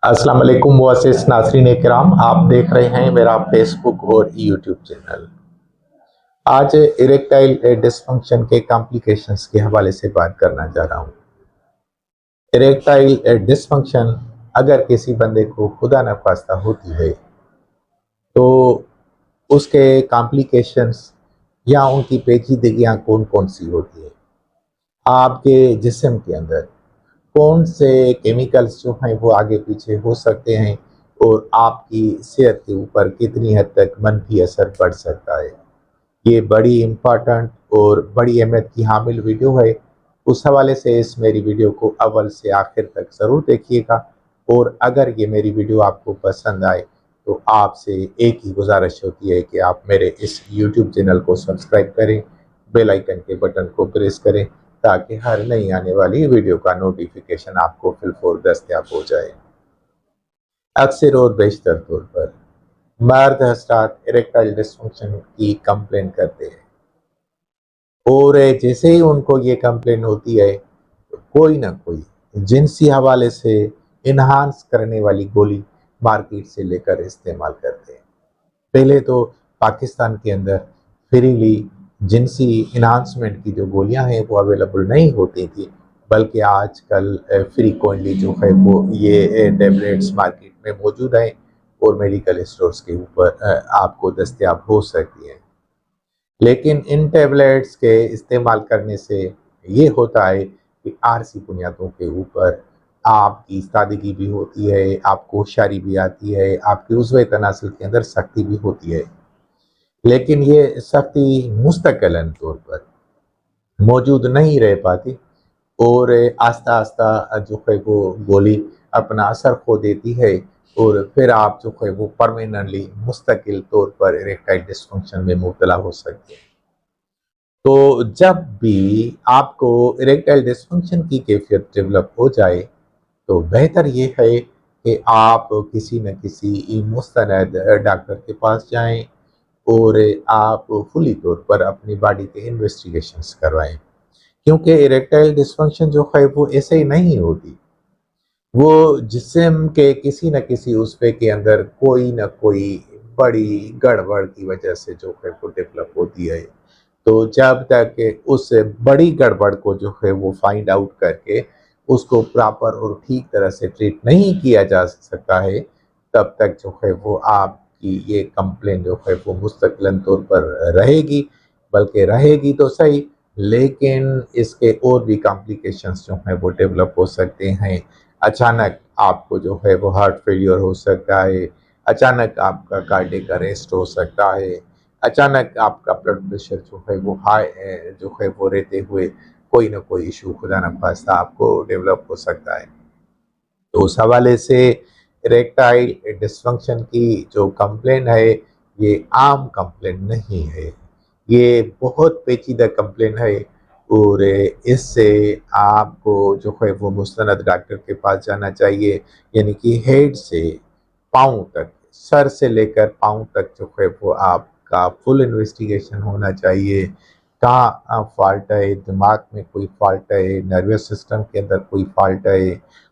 अस्सलाम वालेकुम मुअज़्ज़िज़ नाज़रीन इकराम, आप देख रहे हैं मेरा फेसबुक और यूट्यूब चैनल। आज इरेक्टाइल डिस्फंक्शन के कॉम्प्लिकेशंस के हवाले से बात करना चाह रहा हूँ। इरेक्टाइल डिस्फंक्शन अगर किसी बंदे को खुदा न ख़ास्ता होती है, तो उसके कॉम्प्लिकेशंस या उनकी पेचीदगियाँ कौन-कौन सी होती है? आपके जिस्म के अंदर कौन से केमिकल्स जो हैं वो आगे पीछे हो सकते हैं और आपकी सेहत के ऊपर कितनी हद तक मनफी असर पड़ सकता है। ये बड़ी इम्पोर्टेंट और बड़ी अहमियत की हामिल वीडियो है। उस हवाले से इस मेरी वीडियो को अव्वल से आखिर तक ज़रूर देखिएगा और अगर ये मेरी वीडियो आपको पसंद आए तो आपसे एक ही गुजारिश होती है कि आप मेरे इस यूट्यूब चैनल को सब्सक्राइब करें, बेल आइकन के बटन को प्रेस करें ताकि हर नई आने वाली वीडियो का नोटिफिकेशन आपको फिलफौर दस्तयाब हो जाए। अक्सर और बेशतर तौर पर मर्द हज़रात इरेक्टाइल डिस्फंक्शन की कंप्लेन करते हैं और जैसे ही उनको ये कंप्लेन होती है तो कोई ना कोई जिनसी हवाले से इन्हांस करने वाली गोली मार्केट से लेकर इस्तेमाल करते हैं। पहले तो पाकिस्तान के अंदर फ्रीली जिनसी इन्हांसमेंट की जो गोलियां हैं वो अवेलेबल नहीं होती थी, बल्कि आजकल फ्रीक्वेंटली जो है वो ये टैबलेट्स मार्केट में मौजूद हैं और मेडिकल स्टोर्स के ऊपर आपको दस्तयाब हो सकती हैं। लेकिन इन टैबलेट्स के इस्तेमाल करने से ये होता है कि आरसी बुनियादों के ऊपर आपकी सादगी भी होती है, आपको होशियारी भी आती है, आपके उज़्व तनासुल के अंदर सख्ती भी होती है। लेकिन ये सख्ती मुस्तकिलन तौर पर मौजूद नहीं रह पाती और आस्ता-आस्ता जो है वो गोली अपना असर खो देती है और फिर आप जो है वो परमानेंटली मुस्तकिल तौर पर इरेक्टाइल डिस्फंक्शन में मुब्तला हो सकते हैं। तो जब भी आपको इरेक्टाइल डिस्फंक्शन की कैफियत डेवलप हो जाए, तो बेहतर ये है कि आप किसी न किसी मुस्तनद डॉक्टर के पास जाएँ और आप फुली तौर पर अपनी बॉडी के इन्वेस्टिगेशंस करवाएँ। क्योंकि इरेक्टाइल डिस्फंक्शन जो है वो ऐसे ही नहीं होती। वो जिस्म के किसी न किसी उज़्व के अंदर कोई न कोई बड़ी गड़बड़ की वजह से जो है वो डेवलप होती है। तो जब तक उस बड़ी गड़बड़ को जो है वो फाइंड आउट करके उसको प्रॉपर और ठीक तरह से ट्रीट नहीं किया जा सकता है, तब तक जो है वो आपकी ये कंप्लेन जो है वो मुस्तकिलन तौर पर रहेगी, बल्कि रहेगी तो सही, लेकिन इसके और भी कॉम्प्लिकेशंस जो हैं वो डेवलप हो सकते हैं। अचानक आपको जो है वो हार्ट फेलियर हो सकता है, अचानक आपका कार्डियक अरेस्ट हो सकता है, अचानक आपका ब्लड प्रेशर जो है वो हाई जो है वो रहते हुए कोई ना कोई इशू खुदा न खास्ता आपको डेवलप हो सकता है। तो उस हवाले से इरेक्टाइल डिस्फंक्शन की जो कंप्लेन है ये आम कंप्लेन नहीं है, ये बहुत पेचीदा कंप्लेन है और इससे आपको जो है वो मुस्तनद डॉक्टर के पास जाना चाहिए। यानी कि हेड से पाँव तक, सर से लेकर पाँव तक जो है वो आपका फुल इन्वेस्टिगेशन होना चाहिए। कहाँ फ़ॉल्ट है, दिमाग में कोई फ़ॉल्ट है, नर्वस सिस्टम के अंदर कोई फ़ॉल्ट है,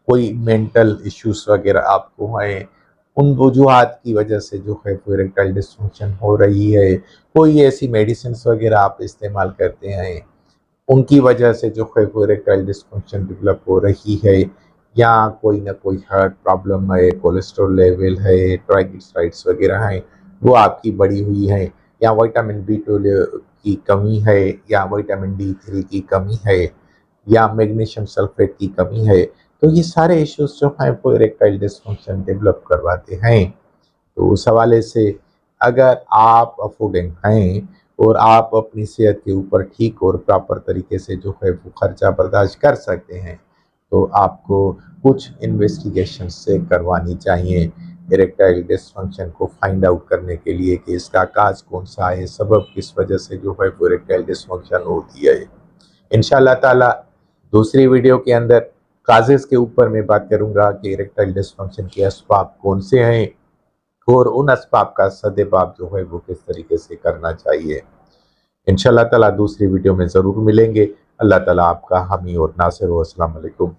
कोई मेंटल इश्यूज़ वग़ैरह आपको हैं, उन वजूहात की वजह से जो है वो इरेक्टाइल डिस्फंक्शन हो रही है। कोई ऐसी मेडिसिन्स वग़ैरह आप इस्तेमाल करते हैं, उनकी वजह से जो है वो इरेक्टाइल डिस्फंक्शन डेवलप हो रही है, या कोई ना कोई हार्ट प्रॉब्लम है, कोलेस्ट्रॉल लेवल है, ट्राइग्लिसराइड्स वगैरह हैं वो आपकी बढ़ी हुई है, या विटामिन बी12 की कमी है, या विटामिन डी3 की कमी है, या मैग्नीशियम सल्फेट की कमी है, तो ये सारे इश्यूज जो हैं वो इरेक्टाइल डिस्फंक्शन डेवलप करवाते हैं। तो उस हवाले से अगर आप अफोर्डिंग हैं और आप अपनी सेहत के ऊपर ठीक और प्रॉपर तरीके से जो है वो खर्चा बर्दाश्त कर सकते हैं, तो आपको कुछ इन्वेस्टिगेशन से करवानी चाहिए इरेक्टाइल डिस्फंक्शन को फाइंड आउट करने के लिए कि इसका काज कौन सा है, सबब किस वजह से जो है वो इरेक्टाइल डिस्फंक्शन होती है। इंशाल्लाह ताला दूसरी वीडियो के अंदर काजेज़ के ऊपर मैं बात करूंगा कि इरेक्टाइल डिस्फंक्शन के असबाब कौन से हैं और उन असबाब का सद्देबाब जो है वो किस तरीके से करना चाहिए। इंशाल्लाह ताला दूसरी वीडियो में ज़रूर मिलेंगे। अल्लाह ताला आपका हामी और नासिर हो। अस्सलाम वालेकुम।